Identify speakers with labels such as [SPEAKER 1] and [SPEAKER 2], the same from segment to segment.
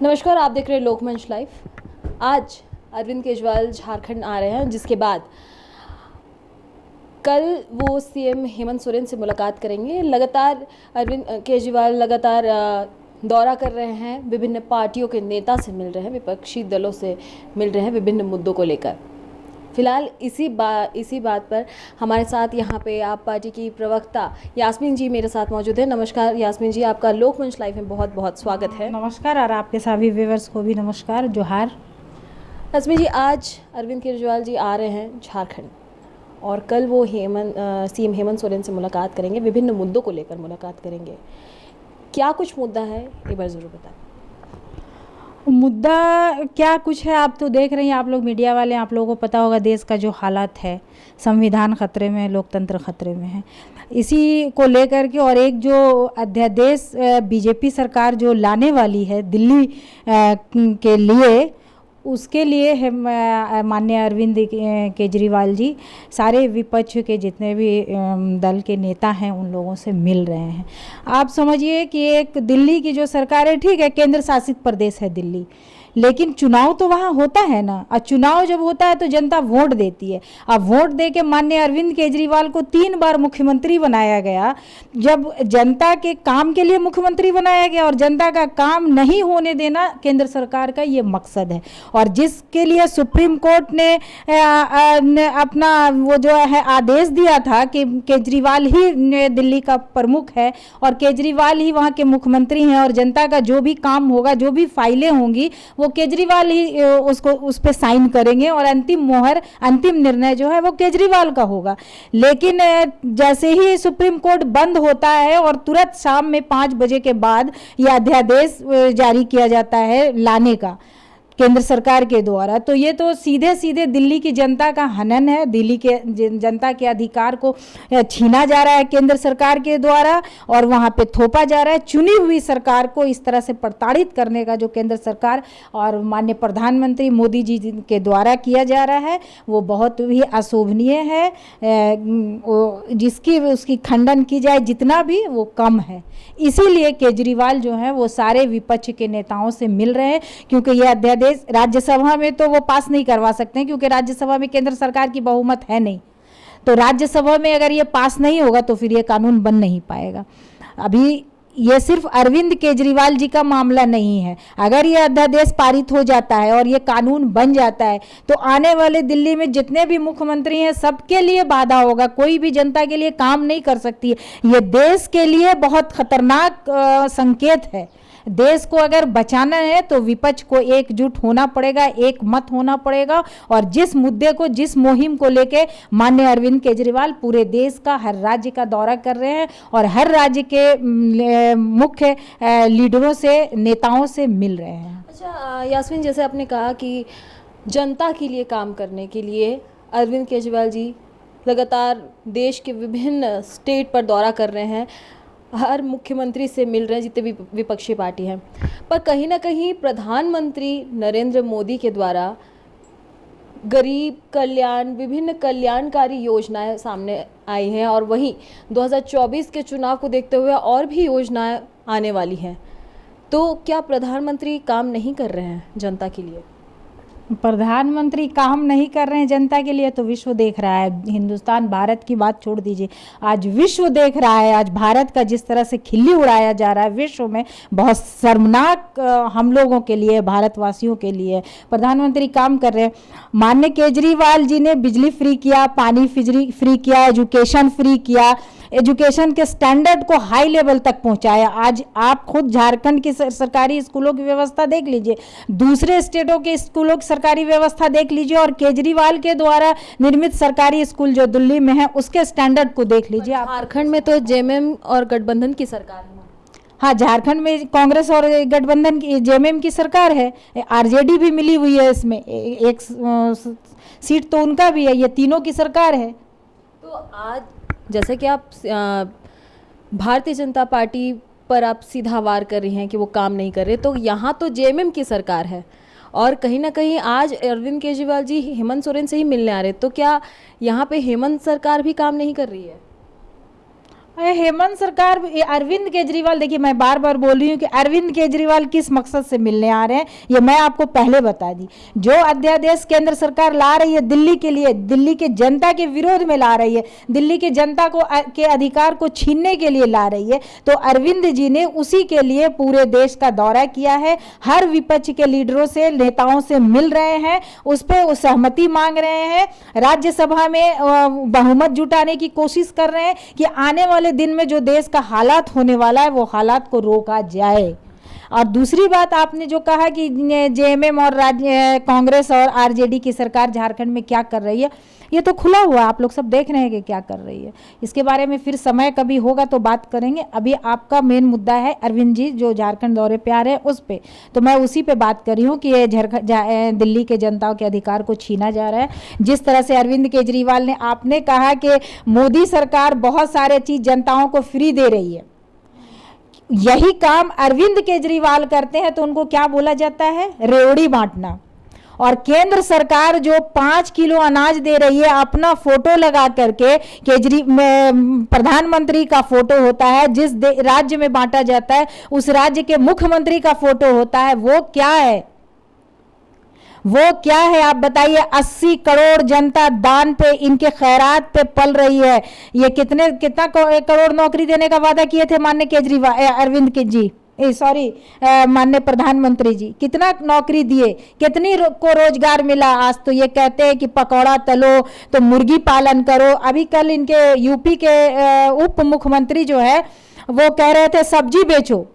[SPEAKER 1] नमस्कार, आप देख रहे हैं लोकमंच लाइव। आज अरविंद केजरीवाल झारखंड आ रहे हैं, जिसके बाद कल वो सीएम हेमंत सोरेन से मुलाकात करेंगे। लगातार अरविंद केजरीवाल दौरा कर रहे हैं, विभिन्न पार्टियों के नेता से मिल रहे हैं, विपक्षी दलों से मिल रहे हैं विभिन्न मुद्दों को लेकर। फिलहाल इसी बात पर हमारे साथ यहाँ पे आप पार्टी की प्रवक्ता यास्मीन जी मेरे साथ मौजूद है। नमस्कार यास्मीन जी, आपका लोकमंच लाइव में बहुत बहुत स्वागत है।
[SPEAKER 2] नमस्कार, और आपके सभी व्यूअर्स को भी नमस्कार, जोहार।
[SPEAKER 1] यास्मीन जी, आज अरविंद केजरीवाल जी आ रहे हैं झारखंड और कल वो सीएम हेमंत सोरेन से मुलाकात करेंगे, विभिन्न मुद्दों को लेकर मुलाकात करेंगे। क्या कुछ मुद्दा है, एक बार ज़रूर बताएं।
[SPEAKER 2] मुद्दा क्या कुछ है, आप तो देख रही हैं, आप लोग मीडिया वाले, आप लोगों को पता होगा देश का जो हालात है, संविधान खतरे में है, लोकतंत्र खतरे में है। इसी को लेकर के और एक जो अध्यादेश बीजेपी सरकार जो लाने वाली है दिल्ली के लिए, उसके लिए माननीय अरविंद केजरीवाल जी सारे विपक्ष के जितने भी दल के नेता हैं उन लोगों से मिल रहे हैं। आप समझिए कि एक दिल्ली की जो सरकार है, ठीक है केंद्र शासित प्रदेश है दिल्ली, लेकिन चुनाव तो वहाँ होता है ना। और चुनाव जब होता है तो जनता वोट देती है। अब वोट दे के माननीय अरविंद केजरीवाल को 3 बार मुख्यमंत्री बनाया गया। जब जनता के काम के लिए मुख्यमंत्री बनाया गया और जनता का काम नहीं होने देना केंद्र सरकार का ये मकसद है, और जिसके लिए सुप्रीम कोर्ट ने अपना वो जो है आदेश दिया था कि केजरीवाल ही दिल्ली का प्रमुख है और केजरीवाल ही वहाँ के मुख्यमंत्री हैं, और जनता का जो भी काम होगा, जो भी फाइलें होंगी, वो केजरीवाल ही उस पे साइन करेंगे और अंतिम मोहर, अंतिम निर्णय जो है वो केजरीवाल का होगा। लेकिन जैसे ही सुप्रीम कोर्ट बंद होता है और तुरंत शाम में 5 बजे के बाद यह अध्यादेश जारी किया जाता है लाने का केंद्र सरकार के द्वारा, तो ये तो सीधे सीधे दिल्ली की जनता का हनन है। दिल्ली के जनता के अधिकार को छीना जा रहा है केंद्र सरकार के द्वारा और वहाँ पे थोपा जा रहा है। चुनी हुई सरकार को इस तरह से प्रताड़ित करने का जो केंद्र सरकार और माननीय प्रधानमंत्री मोदी जी के द्वारा किया जा रहा है वो बहुत ही अशोभनीय है। जिसकी उसकी खंडन की जाए जितना भी वो कम है। इसीलिए केजरीवाल जो है वो सारे विपक्ष के नेताओं से मिल रहे हैं, क्योंकि ये अध्यादेश राज्यसभा में तो वो पास नहीं करवा सकते हैं, क्योंकि राज्यसभा में केंद्र सरकार की बहुमत है नहीं। तो राज्यसभा में अगर ये पास नहीं होगा तो फिर ये कानून बन नहीं पाएगा। अभी ये सिर्फ अरविंद केजरीवाल जी का मामला नहीं है। अगर ये अध्यादेश पारित हो जाता है और ये कानून बन जाता है तो आने वाले दिल्ली में जितने भी मुख्यमंत्री हैं सबके लिए बाधा होगा। कोई भी जनता के लिए काम नहीं कर सकती है। ये देश के लिए बहुत खतरनाक संकेत है। देश को अगर बचाना है तो विपक्ष को एकजुट होना पड़ेगा, एक मत होना पड़ेगा। और जिस मुद्दे को, जिस मुहिम को लेके माननीय अरविंद केजरीवाल पूरे देश का, हर राज्य का दौरा कर रहे हैं और हर राज्य के मुख्य लीडरों से, नेताओं से मिल रहे हैं।
[SPEAKER 1] अच्छा यास्मीन, जैसे आपने कहा कि जनता के लिए काम करने के लिए अरविंद केजरीवाल जी लगातार देश के विभिन्न स्टेट पर दौरा कर रहे हैं, हर मुख्यमंत्री से मिल रहे हैं जितने भी विपक्षी पार्टी हैं, पर कहीं ना कहीं प्रधानमंत्री नरेंद्र मोदी के द्वारा गरीब कल्याण, विभिन्न कल्याणकारी योजनाएं सामने आई हैं और वहीं 2024 के चुनाव को देखते हुए और भी योजनाएं आने वाली हैं। तो क्या प्रधानमंत्री काम नहीं कर रहे हैं जनता के लिए?
[SPEAKER 2] प्रधानमंत्री काम नहीं कर रहे हैं जनता के लिए तो विश्व देख रहा है। हिंदुस्तान, भारत की बात छोड़ दीजिए, आज विश्व देख रहा है। आज भारत का जिस तरह से खिल्ली उड़ाया जा रहा है विश्व में, बहुत शर्मनाक हम लोगों के लिए, भारतवासियों के लिए। प्रधानमंत्री काम कर रहे हैं। माननीय केजरीवाल जी ने बिजली फ्री किया, पानी फ्री किया, एजुकेशन फ्री किया, एजुकेशन के स्टैंडर्ड को हाई लेवल तक पहुंचाया। आज आप खुद झारखंड की सरकारी स्कूलों की व्यवस्था देख लीजिए, दूसरे स्टेटों के स्कूलों की सरकारी व्यवस्था देख लीजिए, और केजरीवाल के द्वारा निर्मित सरकारी स्कूल जो दिल्ली में है उसके स्टैंडर्ड को देख लीजिए।
[SPEAKER 1] झारखंड में तो जेएमएम और गठबंधन की सरकार है।
[SPEAKER 2] हाँ, झारखंड में कांग्रेस और गठबंधन की, जेएमएम की सरकार है। आरजेडी भी मिली हुई है इसमें, एक सीट तो उनका भी है। ये तीनों की सरकार है।
[SPEAKER 1] तो आज जैसे कि आप भारतीय जनता पार्टी पर आप सीधा वार कर रही हैं कि वो काम नहीं कर रहे, तो यहाँ तो जेएमएम की सरकार है और कहीं ना कहीं आज अरविंद केजरीवाल जी हेमंत सोरेन से ही मिलने आ रहे, तो क्या यहाँ पे हेमंत सरकार भी काम नहीं कर रही है?
[SPEAKER 2] हेमंत सरकार, ये अरविंद केजरीवाल, देखिए मैं बार बार बोल रही हूँ कि अरविंद केजरीवाल किस मकसद से मिलने आ रहे हैं ये मैं आपको पहले बता दी। जो अध्यादेश केंद्र सरकार ला रही है दिल्ली के लिए, दिल्ली के जनता के विरोध में ला रही है, दिल्ली के जनता को के अधिकार को छीनने के लिए ला रही है, तो अरविंद जी ने उसी के लिए पूरे देश का दौरा किया है, हर विपक्ष के लीडरों से, नेताओं से मिल रहे हैं, उस पर सहमति मांग रहे हैं, राज्यसभा में बहुमत जुटाने की कोशिश कर रहे हैं कि आने वाले दिन में जो देश का हालात होने वाला है वो हालात को रोका जाए। और दूसरी बात आपने जो कहा कि जेएमएम और कांग्रेस और आरजेडी की सरकार झारखंड में क्या कर रही है, ये तो खुला हुआ, आप लोग सब देख रहे हैं कि क्या कर रही है। इसके बारे में फिर समय कभी होगा तो बात करेंगे। अभी आपका मेन मुद्दा है अरविंद जी जो झारखंड दौरे पे आ रहे हैं उस पे, तो मैं उसी पे बात कर रही हूँ कि ये दिल्ली के जनता के अधिकार को छीना जा रहा है। जिस तरह से अरविंद केजरीवाल ने, आपने कहा कि मोदी सरकार बहुत सारे चीज़ जनताओं को फ्री दे रही है, यही काम अरविंद केजरीवाल करते हैं तो उनको क्या बोला जाता है, रेवड़ी बांटना। और केंद्र सरकार जो 5 किलो अनाज दे रही है, अपना फोटो लगा करके, प्रधानमंत्री का फोटो होता है, जिस राज्य में बांटा जाता है उस राज्य के मुख्यमंत्री का फोटो होता है, वो क्या है, वो क्या है आप बताइए। 80 करोड़ जनता दान पे, इनके खैरात पे पल रही है। ये कितना करोड़ नौकरी देने का वादा किए थे माननीय केजरीवाल, अरविंद के जी, सॉरी माननीय प्रधानमंत्री जी, कितना नौकरी दिए, कितनी को रोजगार मिला। आज तो ये कहते हैं कि पकौड़ा तलो तो मुर्गी पालन करो। अभी कल इनके यूपी के उप मुख्यमंत्री जो है वो कह रहे थे सब्जी बेचो।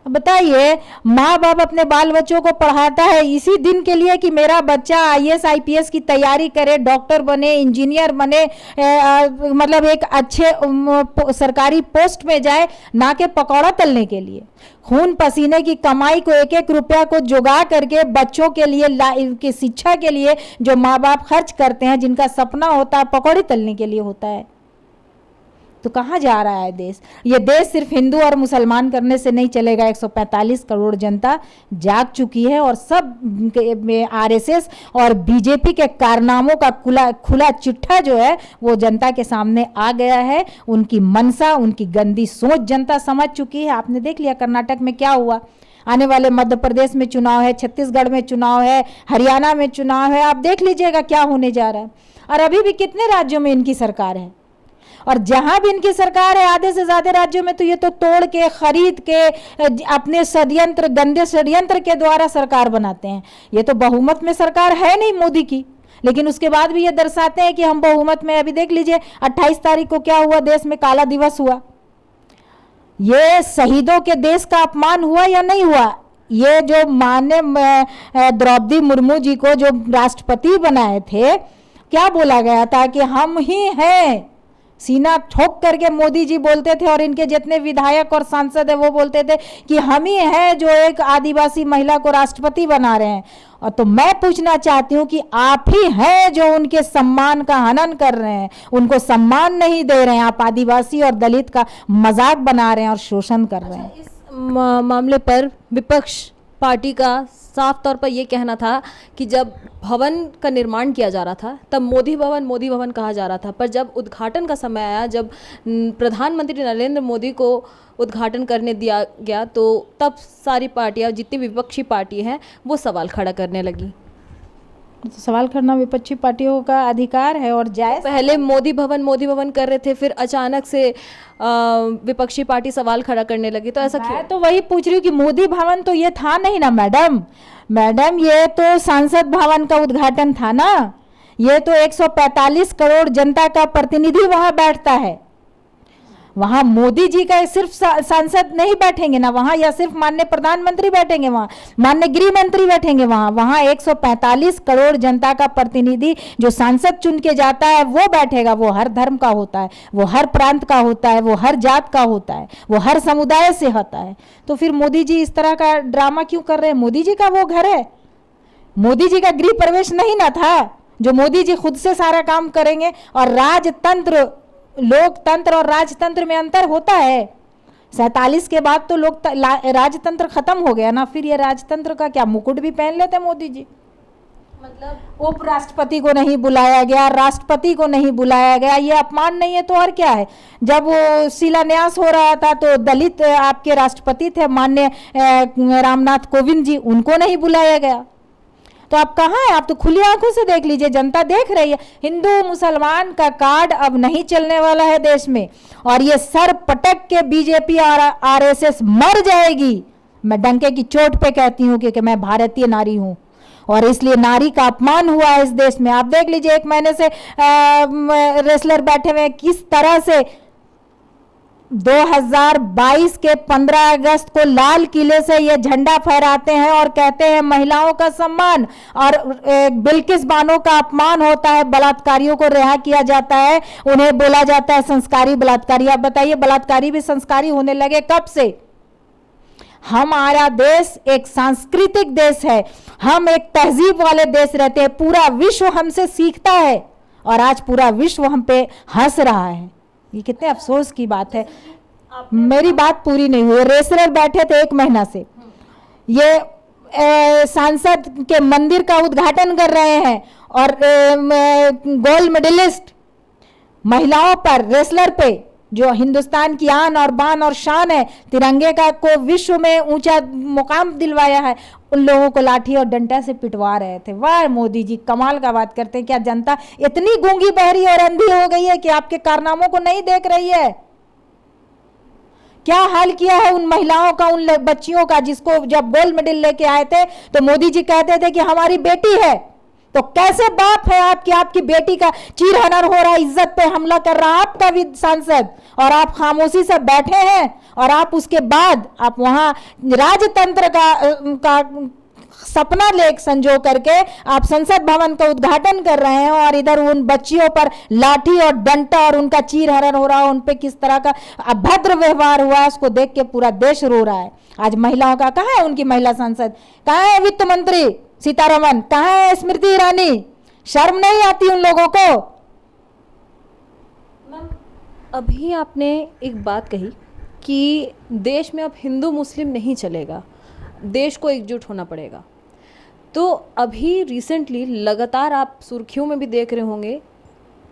[SPEAKER 2] बताइए, माँ बाप अपने बाल बच्चों को पढ़ाता है इसी दिन के लिए कि मेरा बच्चा आईएएस आईपीएस की तैयारी करे, डॉक्टर बने, इंजीनियर बने, मतलब एक अच्छे सरकारी पोस्ट में जाए, ना कि पकौड़ा तलने के लिए। खून पसीने की कमाई को एक एक रुपया को जुगा करके बच्चों के लिए की शिक्षा के लिए जो माँ बाप खर्च करते हैं, जिनका सपना होता है पकौड़े तलने के लिए होता है, तो कहाँ जा रहा है देश। ये देश सिर्फ हिंदू और मुसलमान करने से नहीं चलेगा। 145 करोड़ जनता जाग चुकी है और सब आरएसएस और बीजेपी के कारनामों का खुला चिट्ठा जो है वो जनता के सामने आ गया है। उनकी मनसा, उनकी गंदी सोच जनता समझ चुकी है। आपने देख लिया कर्नाटक में क्या हुआ, आने वाले मध्य प्रदेश में चुनाव है, छत्तीसगढ़ में चुनाव है, हरियाणा में चुनाव है, आप देख लीजिएगा क्या होने जा रहा है। और अभी भी कितने राज्यों में इनकी सरकार है, और जहां भी इनकी सरकार है आधे से ज्यादा राज्यों में तो ये तो तोड़ के, खरीद के, अपने षड्यंत्र, गंदे षड्यंत्र के द्वारा सरकार बनाते हैं। ये तो बहुमत में सरकार है नहीं मोदी की, लेकिन उसके बाद भी ये दर्शाते हैं कि हम बहुमत में। अभी देख लीजिए 28 तारीख को क्या हुआ, देश में काला दिवस हुआ। ये शहीदों के देश का अपमान हुआ या नहीं हुआ। ये जो माननीय द्रौपदी मुर्मू जी को जो राष्ट्रपति बनाए थे, क्या बोला गया था कि हम ही हैं, सीना ठोक करके मोदी जी बोलते थे और इनके जितने विधायक और सांसद है वो बोलते थे कि हम ही हैं जो एक आदिवासी महिला को राष्ट्रपति बना रहे हैं। और तो मैं पूछना चाहती हूँ कि आप ही हैं जो उनके सम्मान का हनन कर रहे हैं, उनको सम्मान नहीं दे रहे हैं। आप आदिवासी और दलित का मजाक बना रहे हैं और शोषण कर रहे हैं।
[SPEAKER 1] इस मामले पर विपक्ष पार्टी का साफ तौर पर यह कहना था कि जब भवन का निर्माण किया जा रहा था तब मोदी भवन कहा जा रहा था, पर जब उद्घाटन का समय आया, जब प्रधानमंत्री नरेंद्र मोदी को उद्घाटन करने दिया गया, तो तब सारी पार्टियां, जितनी विपक्षी पार्टी हैं, वो सवाल खड़ा करने लगी।
[SPEAKER 2] तो सवाल करना विपक्षी पार्टियों का अधिकार है और जायज़।
[SPEAKER 1] पहले मोदी भवन कर रहे थे, फिर अचानक से विपक्षी पार्टी सवाल खड़ा करने लगी, तो ऐसा क्यों?
[SPEAKER 2] तो वही पूछ रही हूँ कि मोदी भवन तो ये था नहीं ना मैडम, ये तो सांसद भवन का उद्घाटन था ना। ये तो 145 करोड़ जनता का प्रतिनिधि वहां बैठता है। वहां मोदी जी का सिर्फ सांसद नहीं बैठेंगे ना वहां, या सिर्फ माननीय प्रधानमंत्री बैठेंगे वहां, माननीय गृह मंत्री बैठेंगे वहां 145 करोड़ जनता का प्रतिनिधि जो सांसद चुन के जाता है वो बैठेगा। वो हर धर्म का होता है, वो हर प्रांत का होता है, वो हर जात का होता है, वो हर समुदाय से होता है। तो फिर मोदी जी इस तरह का ड्रामा क्यों कर रहे हैं? मोदी जी का वो घर है, मोदी जी का गृह प्रवेश नहीं ना था जो मोदी जी खुद से सारा काम करेंगे। और राजतंत्र, लोकतंत्र और राजतंत्र में अंतर होता है। 47 के बाद तो राजतंत्र खत्म हो गया ना, फिर ये राजतंत्र का क्या मुकुट भी पहन लेते मोदी जी।
[SPEAKER 1] मतलब
[SPEAKER 2] उपराष्ट्रपति को नहीं बुलाया गया, राष्ट्रपति को नहीं बुलाया गया, ये अपमान नहीं है तो और क्या है। जब वो शिलान्यास हो रहा था तो दलित आपके राष्ट्रपति थे माननीय रामनाथ कोविंद जी, उनको नहीं बुलाया गया। तो आप कहाँ है, आप तो खुली आंखों से देख लीजिए, जनता देख रही है। हिंदू मुसलमान का कार्ड अब नहीं चलने वाला है देश में, और ये सर पटक के बीजेपी और आरएसएस मर जाएगी। मैं डंके की चोट पे कहती हूँ कि मैं भारतीय नारी हूँ, और इसलिए नारी का अपमान हुआ है इस देश में। आप देख लीजिए 1 महीने से रेसलर बैठे हुए किस तरह से 2022 के 15 अगस्त को लाल किले से ये झंडा फहराते हैं और कहते हैं महिलाओं का सम्मान, और बिल्किस बानो का अपमान होता है, बलात्कारियों को रिहा किया जाता है, उन्हें बोला जाता है संस्कारी बलात्कारी। आप बताइए बलात्कारी भी संस्कारी होने लगे कब से? हमारा देश एक सांस्कृतिक देश है, हम एक तहजीब वाले देश रहते हैं, पूरा विश्व हमसे सीखता है, और आज पूरा विश्व हम पे हंस रहा है। ये कितने अफसोस की बात है। मेरी बात पूरी नहीं हुई। रेसलर बैठे थे 1 महीना से, ये सांसद के मंदिर का उद्घाटन कर रहे हैं, और गोल्ड मेडलिस्ट महिलाओं पर, रेसलर पे, जो हिंदुस्तान की आन और बान और शान है, तिरंगे का को विश्व में ऊंचा मुकाम दिलवाया है, उन लोगों को लाठी और डंडा से पिटवा रहे थे। वाह मोदी जी, कमाल का बात करते हैं। क्या जनता इतनी गूंगी बहरी और अंधी हो गई है कि आपके कारनामों को नहीं देख रही है? क्या हाल किया है उन महिलाओं का, उन बच्चियों का, जिसको जब गोल्ड मेडल लेके आए थे तो मोदी जी कहते थे कि हमारी बेटी है। तो कैसे बाप है आपकी बेटी का चीरहरण हो रहा है, इज्जत पे हमला कर रहा आपका भी सांसद, और आप खामोशी से बैठे हैं, और आप उसके बाद आप वहां राजतंत्र का सपना लेक संजो करके आप संसद भवन का उद्घाटन कर रहे हैं, और इधर उन बच्चियों पर लाठी और डंडा और उनका चीरहरण हो रहा है, उन पे किस तरह का अभद्र व्यवहार हुआ है, उसको देख के पूरा देश रो रहा है। आज महिलाओं का कहाँ है, उनकी महिला सांसद कहाँ है? वित्त मंत्री सीतारमन कहाँ है? स्मृति ईरानी, शर्म नहीं आती उन लोगों को?
[SPEAKER 1] मैम, अभी आपने एक बात कही कि देश में अब हिंदू मुस्लिम नहीं चलेगा, देश को एकजुट होना पड़ेगा। तो अभी रिसेंटली लगातार आप सुर्खियों में भी देख रहे होंगे,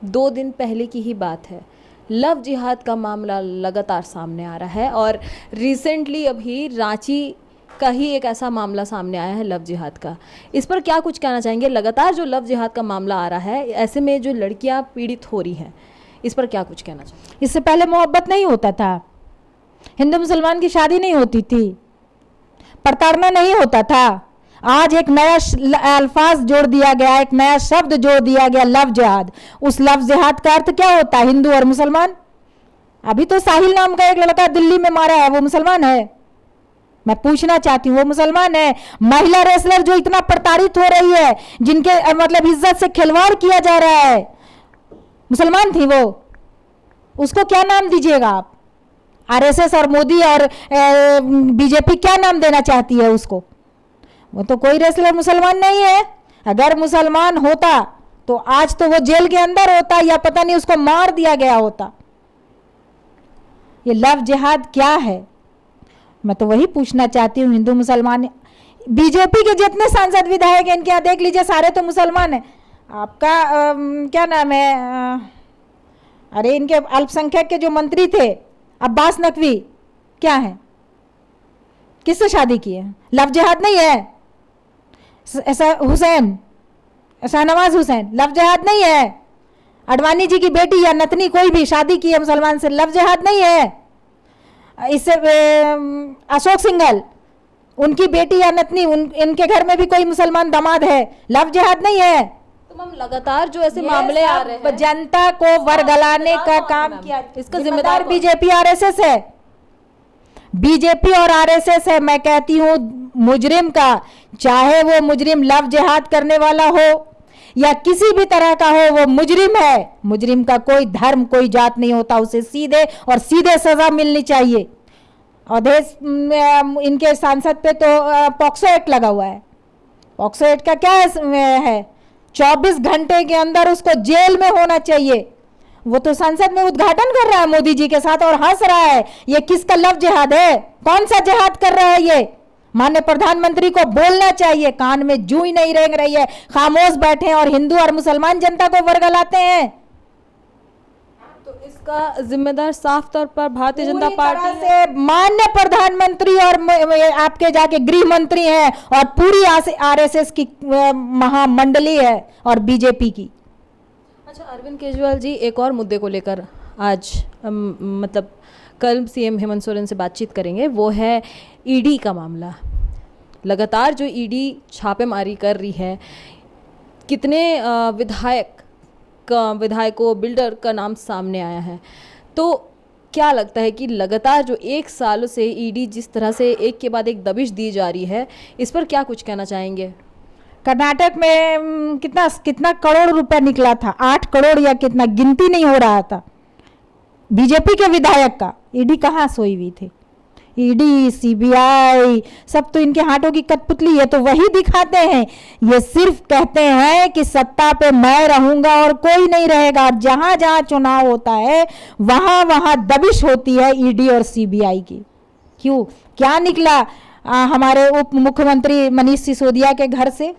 [SPEAKER 1] 2 दिन पहले की ही बात है, लव जिहाद का मामला लगातार सामने आ रहा है, और रिसेंटली अभी रांची का ही एक ऐसा मामला सामने आया है लव जिहाद का। इस पर क्या कुछ कहना चाहेंगे? लगातार जो लव जिहाद का मामला आ रहा है, ऐसे में जो लड़कियां पीड़ित हो रही हैं, इस पर क्या कुछ कहना चाहेंगे?
[SPEAKER 2] इससे पहले मोहब्बत नहीं होता था, हिंदू मुसलमान की शादी नहीं होती थी, प्रताड़ना नहीं होता था। आज एक नया अल्फाज जोड़ दिया गया, एक नया शब्द जोड़ दिया गया, लव जिहाद। उस लव जिहाद का अर्थ क्या होता है? हिंदू और मुसलमान। अभी तो साहिल नाम का एक लड़का दिल्ली में मारा है, वो मुसलमान है? मैं पूछना चाहती हूँ, वो मुसलमान है? महिला रेसलर जो इतना प्रताड़ित हो रही है, जिनके मतलब इज्जत से खिलवाड़ किया जा रहा है, मुसलमान थी वो? उसको क्या नाम दीजिएगा आप? आरएसएस और मोदी और बीजेपी क्या नाम देना चाहती है उसको? वो तो कोई रेसलर मुसलमान नहीं है। अगर मुसलमान होता तो आज तो वो जेल के अंदर होता, या पता नहीं उसको मार दिया गया होता। ये लव जिहाद क्या है? मैं तो वही पूछना चाहती हूँ। हिंदू मुसलमान, बीजेपी के जितने सांसद विधायक हैं इनके यहाँ देख लीजिए, सारे तो मुसलमान हैं। आपका क्या नाम है, अरे इनके अल्पसंख्यक के जो मंत्री थे अब्बास नकवी, क्या है? किससे शादी की है? लव जिहाद नहीं है? हुसैन, शाहनवाज हुसैन, लव जिहाद नहीं है? अडवाणी जी की बेटी या नतनी कोई भी शादी की है मुसलमान से, लव जिहाद नहीं है? इससे अशोक सिंघल, उनकी बेटी या नतनी, इनके घर में भी कोई मुसलमान दामाद है, लव जिहाद नहीं है?
[SPEAKER 1] तो मैम लगातार जो ऐसे मामले आ रहे हैं,
[SPEAKER 2] जनता को वर्गलाने का काम किया, इसका जिम्मेदार बीजेपी आरएसएस है। बीजेपी और आरएसएस है। मैं कहती हूँ मुजरिम का, चाहे वो मुजरिम लव जिहाद करने वाला हो या किसी भी तरह का हो, वो मुजरिम है। मुजरिम का कोई धर्म कोई जात नहीं होता, उसे सीधे और सीधे सजा मिलनी चाहिए। और देश इनके सांसद पे तो पॉक्सो एक्ट लगा हुआ है। पॉक्सो एक्ट का क्या है? 24 घंटे के अंदर उसको जेल में होना चाहिए। वो तो संसद में उद्घाटन कर रहा है मोदी जी के साथ और हंस रहा है। ये किसका लव जिहाद है? कौन सा जिहाद कर रहा है ये? माननीय प्रधानमंत्री को बोलना चाहिए, कान में जूं ही नहीं रेंग रही है, खामोश बैठे हैं और हिंदू और मुसलमान जनता को वर्गलाते हैं।
[SPEAKER 1] तो इसका जिम्मेदार साफ तौर पर भारतीय जनता
[SPEAKER 2] पूरी
[SPEAKER 1] पार्टी
[SPEAKER 2] तरह
[SPEAKER 1] है।
[SPEAKER 2] से माननीय प्रधानमंत्री और आपके जाके गृह मंत्री हैं और पूरी आरएसएस की महामंडली है और बीजेपी की।
[SPEAKER 1] अच्छा, अरविंद केजरीवाल जी एक और मुद्दे को लेकर आज मतलब कल सीएम हेमंत सोरेन से बातचीत करेंगे, वो है ईडी का मामला। लगातार जो ईडी छापेमारी कर रही है, कितने विधायकों बिल्डर का नाम सामने आया है, तो क्या लगता है कि लगातार जो एक साल से ईडी जिस तरह से एक के बाद एक दबिश दी जा रही है, इस पर क्या कुछ कहना चाहेंगे?
[SPEAKER 2] कर्नाटक में कितना करोड़ रुपए निकला था, 8 करोड़ या कितना, गिनती नहीं हो रहा था बीजेपी के विधायक का। ईडी कहाँ सोई हुई थी? ईडी सीबीआई सब तो इनके हाथों की कठपुतली है, तो वही दिखाते हैं। ये सिर्फ कहते हैं कि सत्ता पे मैं रहूंगा और कोई नहीं रहेगा, और जहां जहां चुनाव होता है वहां वहां दबिश होती है ईडी और सीबीआई की। क्यों? क्या निकला हमारे उप मुख्यमंत्री मनीष सिसोदिया के घर से?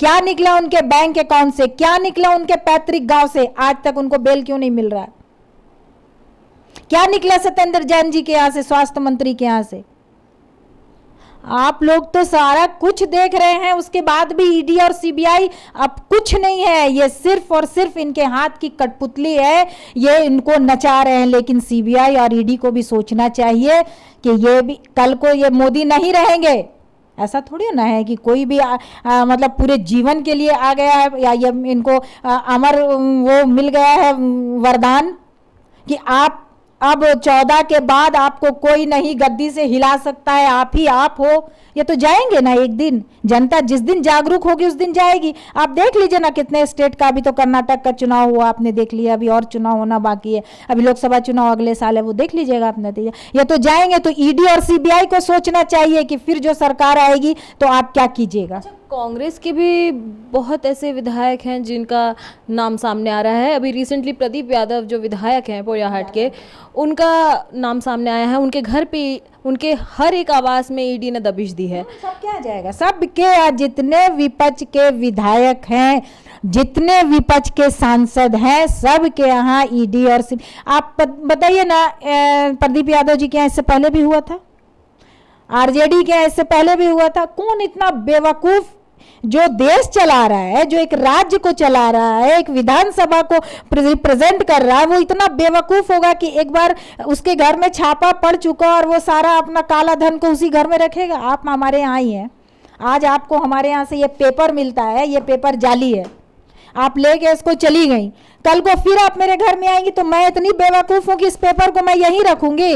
[SPEAKER 2] क्या निकला उनके बैंक अकाउंट से? क्या निकला उनके पैतृक गांव से? आज तक उनको बेल क्यों नहीं मिल रहा है? क्या निकला सत्येंद्र जैन जी के यहां से, स्वास्थ्य मंत्री के यहां से? आप लोग तो सारा कुछ देख रहे हैं, उसके बाद भी ईडी और सीबीआई अब कुछ नहीं है। ये सिर्फ और सिर्फ इनके हाथ की कठपुतली है, ये इनको नचा रहे हैं। लेकिन सीबीआई और ईडी को भी सोचना चाहिए कि ये भी कल को ये मोदी नहीं रहेंगे। ऐसा थोड़ी ना है कि कोई भी मतलब पूरे जीवन के लिए आ गया है, या ये इनको अमर वो मिल गया है वरदान कि आप अब 14 के बाद आपको कोई नहीं गद्दी से हिला सकता है, आप ही आप हो। ये तो जाएंगे ना एक दिन, जनता जिस दिन जागरूक होगी उस दिन जाएगी। आप देख लीजिए ना कितने स्टेट का, अभी तो कर्नाटक का चुनाव हुआ, आपने देख लिया, अभी और चुनाव होना बाकी है, अभी लोकसभा चुनाव अगले साल है, वो देख लीजिएगा आप नतीजा। ये तो जाएंगे। तो ईडी और सीबीआई को सोचना चाहिए कि फिर जो सरकार आएगी तो आप क्या कीजिएगा।
[SPEAKER 1] अच्छा, कांग्रेस के भी बहुत ऐसे विधायक हैं जिनका नाम सामने आ रहा है। अभी रिसेंटली प्रदीप यादव जो विधायक हैं पोड़ियाहाट के, उनका नाम सामने आया है। उनके घर पे, उनके हर एक आवास में ईडी ने दबिश दी है।
[SPEAKER 2] सब क्या जाएगा? सब के जितने विपक्ष के विधायक हैं, जितने विपक्ष के सांसद हैं, सब के यहाँ ईडी और आप बताइए ना, प्रदीप यादव जी के यहाँ इससे पहले भी हुआ था, आरजेडी के यहाँ इससे पहले भी हुआ था। कौन इतना बेवकूफ जो देश चला रहा है, जो एक राज्य को चला रहा है, एक विधानसभा को रिप्रेजेंट कर रहा है, वो इतना बेवकूफ होगा कि एक बार उसके घर में छापा पड़ चुका और वो सारा अपना काला धन को उसी घर में रखेगा? आप हमारे यहाँ ही हैं, आज आपको हमारे यहाँ से ये पेपर मिलता है, ये पेपर जाली है, आप लेके इसको चली गई, कल को फिर आप मेरे घर में आएंगी तो मैं इतनी बेवकूफ हूँ कि इस पेपर को मैं यहीं रखूंगी?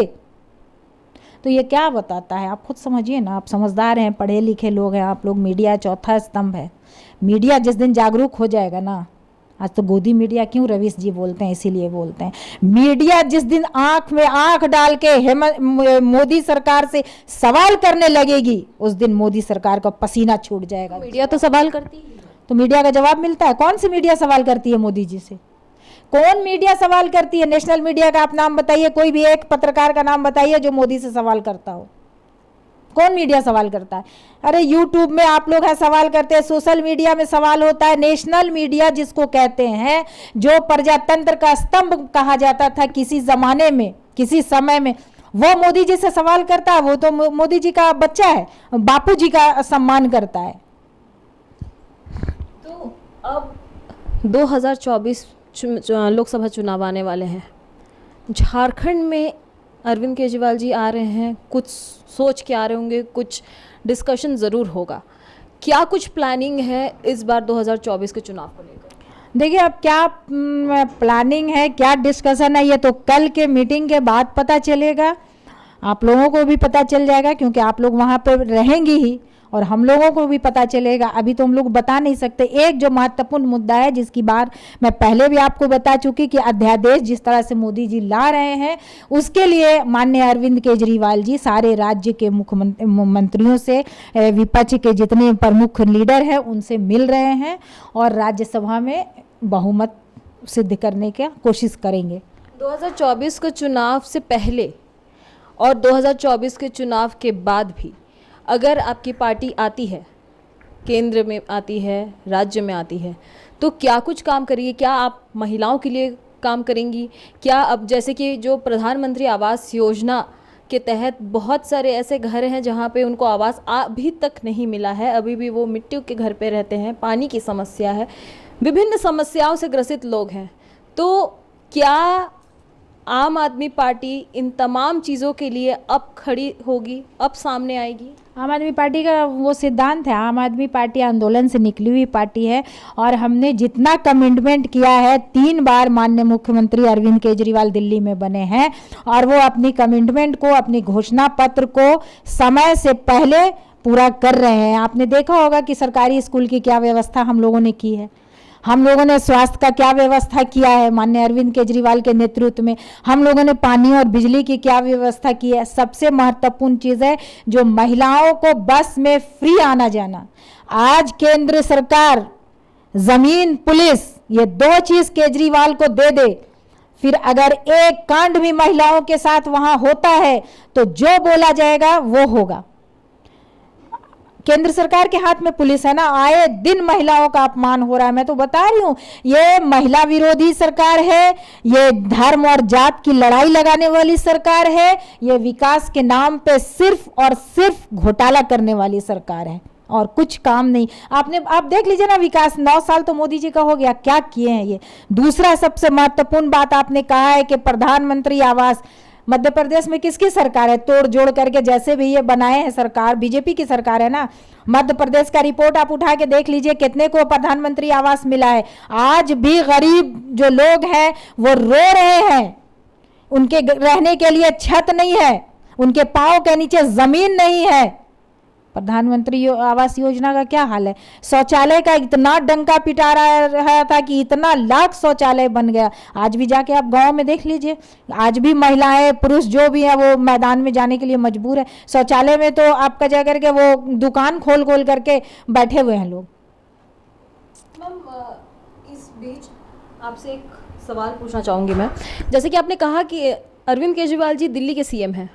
[SPEAKER 2] तो ये क्या बताता है? आप खुद समझिए ना, आप समझदार हैं, पढ़े लिखे लोग हैं आप लोग। मीडिया चौथा स्तंभ है। मीडिया जिस दिन जागरूक हो जाएगा ना, आज तो गोदी मीडिया क्यों रवीश जी बोलते हैं, इसीलिए बोलते हैं, मीडिया जिस दिन आंख में आंख डाल के मोदी सरकार से सवाल करने लगेगी, उस दिन मोदी सरकार का पसीना छूट जाएगा।
[SPEAKER 1] मीडिया तो सवाल करती है,
[SPEAKER 2] तो मीडिया का जवाब मिलता है? कौन सी मीडिया सवाल करती है मोदी जी से? कौन मीडिया सवाल करती है? नेशनल मीडिया का आप नाम बताइए, कोई भी एक पत्रकार का नाम बताइए जो मोदी से सवाल करता हो। कौन मीडिया सवाल करता है? अरे यूट्यूब में आप लोग है सवाल करते हैं, सोशल मीडिया में सवाल होता है। नेशनल मीडिया जिसको कहते हैं, जो प्रजातंत्र का स्तंभ कहा जाता था किसी जमाने में, किसी समय में, वो मोदी जी से सवाल करता है। वो तो मोदी जी का बच्चा है, बापू जी का सम्मान करता है।
[SPEAKER 1] तो अब 2024 लोकसभा चुनाव आने वाले हैं। झारखंड में अरविंद केजरीवाल जी आ रहे हैं, कुछ सोच के आ रहे होंगे, कुछ डिस्कशन ज़रूर होगा। क्या कुछ प्लानिंग है इस बार 2024 के चुनाव को लेकर?
[SPEAKER 2] देखिए, अब क्या प्लानिंग है, क्या डिस्कशन है, ये तो कल के मीटिंग के बाद पता चलेगा। आप लोगों को भी पता चल जाएगा क्योंकि आप लोग वहाँ पर रहेंगे ही, और हम लोगों को भी पता चलेगा। अभी तो हम लोग बता नहीं सकते। एक जो महत्वपूर्ण मुद्दा है, जिसकी बात मैं पहले भी आपको बता चुकी कि अध्यादेश जिस तरह से मोदी जी ला रहे हैं, उसके लिए माननीय अरविंद केजरीवाल जी सारे राज्य के मुख्यमंत्रियों से, विपक्ष के जितने प्रमुख लीडर हैं उनसे मिल रहे हैं और राज्यसभा में बहुमत सिद्ध करने की कोशिश करेंगे।
[SPEAKER 1] 2024 के चुनाव से पहले और 2024 के चुनाव के बाद भी अगर आपकी पार्टी आती है, केंद्र में आती है, राज्य में आती है, तो क्या कुछ काम करिए? क्या आप महिलाओं के लिए काम करेंगी? क्या अब जैसे कि जो प्रधानमंत्री आवास योजना के तहत बहुत सारे ऐसे घर हैं जहाँ पे उनको आवास अभी तक नहीं मिला है, अभी भी वो मिट्टी के घर पे रहते हैं, पानी की समस्या है, विभिन्न समस्याओं से ग्रसित लोग हैं, तो क्या आम आदमी पार्टी इन तमाम चीज़ों के लिए अब खड़ी होगी, अब सामने आएगी?
[SPEAKER 2] आम आदमी पार्टी का वो सिद्धांत है, आम आदमी पार्टी आंदोलन से निकली हुई पार्टी है और हमने जितना कमिटमेंट किया है, 3 बार माननीय मुख्यमंत्री अरविंद केजरीवाल दिल्ली में बने हैं और वो अपनी कमिटमेंट को, अपनी घोषणा पत्र को समय से पहले पूरा कर रहे हैं। आपने देखा होगा कि सरकारी स्कूल की क्या व्यवस्था हम लोगों ने की है, हम लोगों ने स्वास्थ्य का क्या व्यवस्था किया है माननीय अरविंद केजरीवाल के नेतृत्व में, हम लोगों ने पानी और बिजली की क्या व्यवस्था की है। सबसे महत्वपूर्ण चीज़ है जो महिलाओं को बस में फ्री आना जाना। आज केंद्र सरकार जमीन, पुलिस, ये 2 चीज़ केजरीवाल को दे दे, फिर अगर एक कांड भी महिलाओं के साथ वहां होता है तो जो बोला जाएगा वो होगा। केंद्र सरकार के हाथ में पुलिस है ना, आए दिन महिलाओं का अपमान हो रहा है। मैं तो बता रही हूँ, ये महिला विरोधी सरकार है, ये धर्म और जात की लड़ाई लगाने वाली सरकार है, ये विकास के नाम पे सिर्फ और सिर्फ घोटाला करने वाली सरकार है और कुछ काम नहीं। आप देख लीजिए ना, विकास 9 साल तो मोदी जी का हो गया, क्या किए हैं ये। दूसरा सबसे महत्वपूर्ण बात आपने कहा है कि प्रधानमंत्री आवास, मध्य प्रदेश में किसकी सरकार है? तोड़ जोड़ करके जैसे भी ये बनाए हैं सरकार, बीजेपी की सरकार है ना। मध्य प्रदेश का रिपोर्ट आप उठा के देख लीजिए, कितने को प्रधानमंत्री आवास मिला है। आज भी गरीब जो लोग हैं वो रो रहे हैं, उनके रहने के लिए छत नहीं है, उनके पांव के नीचे जमीन नहीं है। प्रधानमंत्री आवास योजना का क्या हाल है? शौचालय का इतना डंका पिटा रहा था कि इतना लाख शौचालय बन गया। आज भी जाके आप गांव में देख लीजिए, आज भी महिलाएं, पुरुष जो भी है वो मैदान में जाने के लिए मजबूर है। शौचालय में तो आपका जा करके वो दुकान खोल खोल करके बैठे हुए हैं लोग।
[SPEAKER 1] मैम, इस बीच आपसे एक सवाल पूछना चाहूँगी मैं। जैसे कि आपने कहा कि अरविंद केजरीवाल जी दिल्ली के सीएम हैं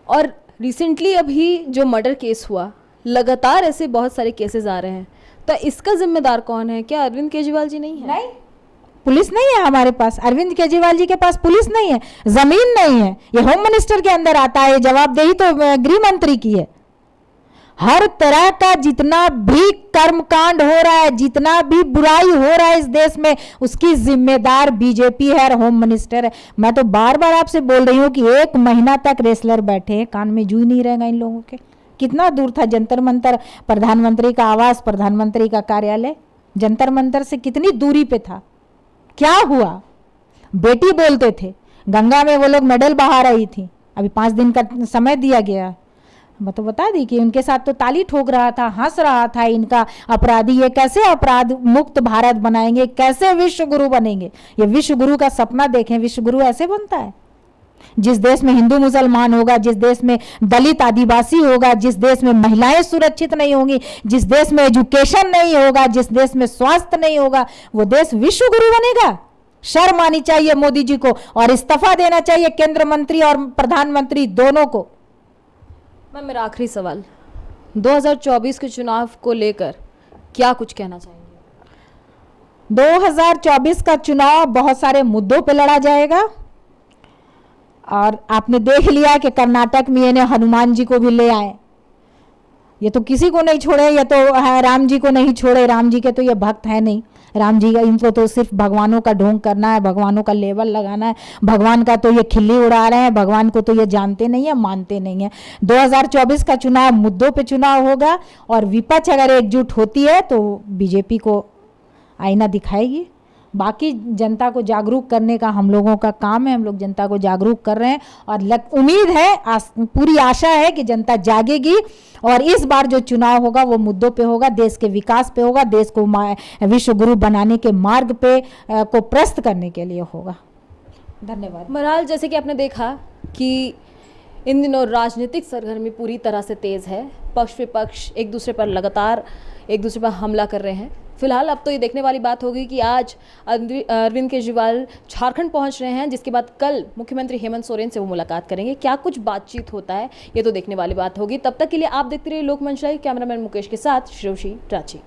[SPEAKER 1] और रिसेंटली अभी जो मर्डर केस हुआ, लगातार ऐसे बहुत सारे केसेस आ रहे हैं, तो इसका जिम्मेदार कौन है? क्या अरविंद केजरीवाल जी नहीं है?
[SPEAKER 2] नहीं, पुलिस नहीं है हमारे पास। अरविंद केजरीवाल जी के पास पुलिस नहीं है, जमीन नहीं है, ये होम मिनिस्टर के अंदर आता है। जवाबदेही तो गृह मंत्री की है। हर तरह का जितना भी कर्मकांड हो रहा है, जितना भी बुराई हो रहा है इस देश में, उसकी जिम्मेदार बीजेपी है और होम मिनिस्टर है। मैं तो बार बार आपसे बोल रही हूँ कि 1 महीना तक रेसलर बैठे हैं, कान में जू नहीं रहेगा इन लोगों के। कितना दूर था जंतर मंतर, प्रधानमंत्री का आवास, प्रधानमंत्री का कार्यालय जंतर मंतर से कितनी दूरी पे था। क्या हुआ? बेटी बोलते थे, गंगा में वो लोग मेडल बहा रही थी, अभी 5 दिन का समय दिया गया। मैं तो बता दी कि उनके साथ तो ताली ठोक रहा था, हंस रहा था इनका अपराधी। ये कैसे अपराध मुक्त भारत बनाएंगे, कैसे विश्व गुरु बनेंगे? ये विश्व गुरु का सपना देखें, विश्व गुरु ऐसे बनता है? जिस देश में हिंदू मुसलमान होगा, जिस देश में दलित आदिवासी होगा, जिस देश में महिलाएं सुरक्षित नहीं होंगी, जिस देश में एजुकेशन नहीं होगा, जिस देश में स्वास्थ्य नहीं होगा, वो देश विश्व गुरु बनेगा? शर्म आनी चाहिए मोदी जी को और इस्तीफा देना चाहिए केंद्र मंत्री और प्रधानमंत्री दोनों को।
[SPEAKER 1] मैम, मेरा आखिरी सवाल, 2024 के चुनाव को लेकर क्या कुछ कहना चाहेंगे?
[SPEAKER 2] 2024 का चुनाव बहुत सारे मुद्दों पे लड़ा जाएगा और आपने देख लिया कि कर्नाटक में इन्हें हनुमान जी को भी ले आए। ये तो किसी को नहीं छोड़े, ये तो राम जी को नहीं छोड़े। राम जी के तो ये भक्त है नहीं, राम जी का, इनको तो सिर्फ भगवानों का ढोंग करना है, भगवानों का लेबल लगाना है। भगवान का तो ये खिल्ली उड़ा रहे हैं, भगवान को तो ये जानते नहीं है, मानते नहीं है। 2024 का चुनाव मुद्दों पे चुनाव होगा और विपक्ष अगर एकजुट होती है तो बीजेपी को आईना दिखाएगी। बाकी जनता को जागरूक करने का हम लोगों का काम है, हम लोग जनता को जागरूक कर रहे हैं और उम्मीद है, पूरी आशा है कि जनता जागेगी और इस बार जो चुनाव होगा वो मुद्दों पे होगा, देश के विकास पे होगा, देश को विश्व गुरु बनाने के मार्ग पे को प्रस्त करने के लिए होगा। धन्यवाद।
[SPEAKER 1] बहरहाल, जैसे कि आपने देखा कि इन दिनों राजनीतिक सरगर्मी पूरी तरह से तेज़ है। पक्ष विपक्ष एक दूसरे पर लगातार एक दूसरे पर हमला कर रहे हैं। फिलहाल अब तो ये देखने वाली बात होगी कि आज अरविंद केजरीवाल झारखंड पहुंच रहे हैं, जिसके बाद कल मुख्यमंत्री हेमंत सोरेन से वो मुलाकात करेंगे। क्या कुछ बातचीत होता है ये तो देखने वाली बात होगी। तब तक के लिए आप देखते रहिए लोकमंच लाइव। कैमरामैन मुकेश के साथ श्रेयोशी रांची।